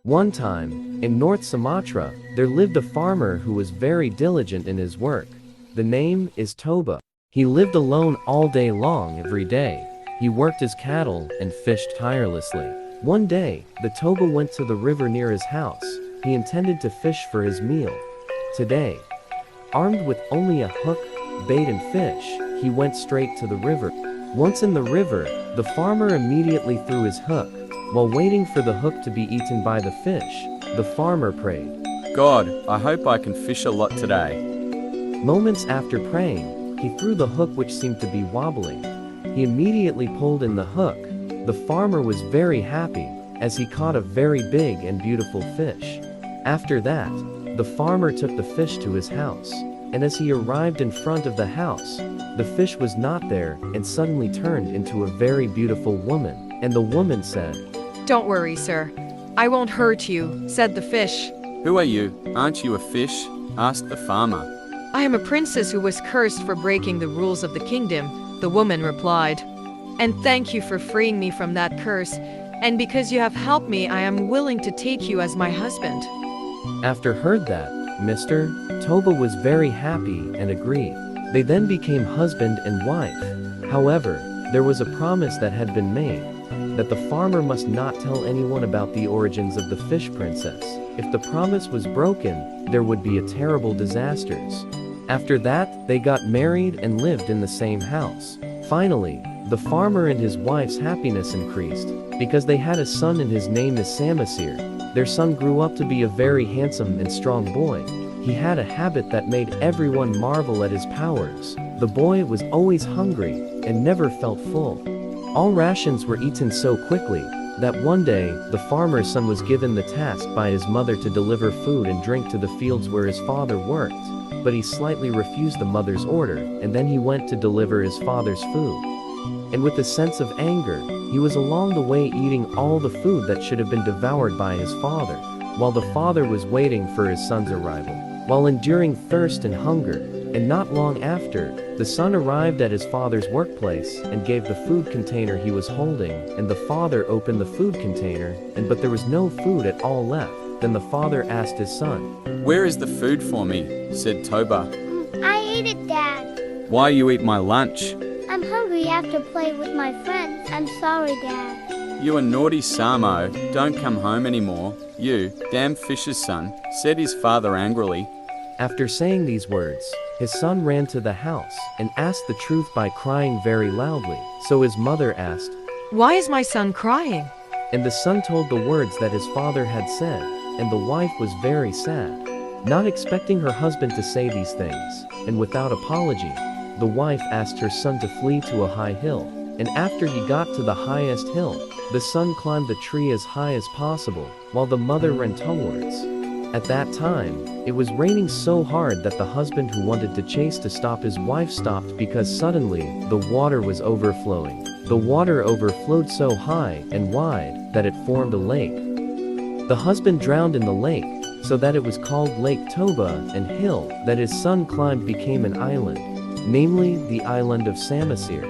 One time, in North Sumatra, there lived a farmer who was very diligent in his work. The name is Toba. He lived alone all day long every day. He worked his cattle and fished tirelessly. One day, the Toba went to the river near his house. He intended to fish for his meal. Today, armed with only a hook, bait and fish, he went straight to the river. Once in the river, the farmer immediately threw his hook. While waiting for the hook to be eaten by the fish, the farmer prayed, God, I hope I can fish a lot today. Moments after praying, he threw the hook which seemed to be wobbling. He immediately pulled in the hook. The farmer was very happy, as he caught a very big and beautiful fish. After that, the farmer took the fish to his house, and as he arrived in front of the house, the fish was not there and suddenly turned into a very beautiful woman, and the woman said, "Don't worry, sir. I won't hurt you," said the fish. Who are you? Aren't you a fish? Asked the farmer. "I am a princess who was cursed for breaking the rules of the kingdom," the woman replied. "And thank you for freeing me from that curse, and because you have helped me, I am willing to take you as my husband." After heard that, Mr. Toba was very happy and agreed. They then became husband and wife. However, there was a promise that had been made, that the farmer must not tell anyone about the origins of the fish princess. If the promise was broken, there would be a terrible disasters. After that, they got married and lived in the same house. Finally, the farmer and his wife's happiness increased, because they had a son and his name is Samasir. Their son grew up to be a very handsome and strong boy. He had a habit that made everyone marvel at his powers. The boy was always hungry and never felt full. All rations were eaten so quickly that one day, the farmer's son was given the task by his mother to deliver food and drink to the fields where his father worked. But he slightly refused the mother's order, and then he went to deliver his father's food. And with a sense of anger, he was along the way eating all the food that should have been devoured by his father, while the father was waiting for his son's arrival. While enduring thirst and hunger, and not long after, the son arrived at his father's workplace and gave the food container he was holding, and the father opened the food container, but there was no food at all left. Then the father asked his son, Where is the food for me? Said Toba. I ate it, Dad. Why you eat my lunch? I'm hungry after playing with my friends. I'm sorry, Dad. You a naughty Samo, don't come home anymore. You, damn fish's son, said his father angrily. After saying these words, his son ran to the house and asked the truth by crying very loudly. So his mother asked, "Why is my son crying?" And the son told the words that his father had said, and the wife was very sad, not expecting her husband to say these things, and without apology, the wife asked her son to flee to a high hill, and after he got to the highest hill, the son climbed the tree as high as possible, while the mother ran towards. At that time, it was raining so hard that the husband who wanted to chase to stop his wife stopped because suddenly, the water was overflowing. The water overflowed so high and wide that it formed a lake. The husband drowned in the lake, so that it was called Lake Toba, and hill that his son climbed became an island, namely the island of Samasir.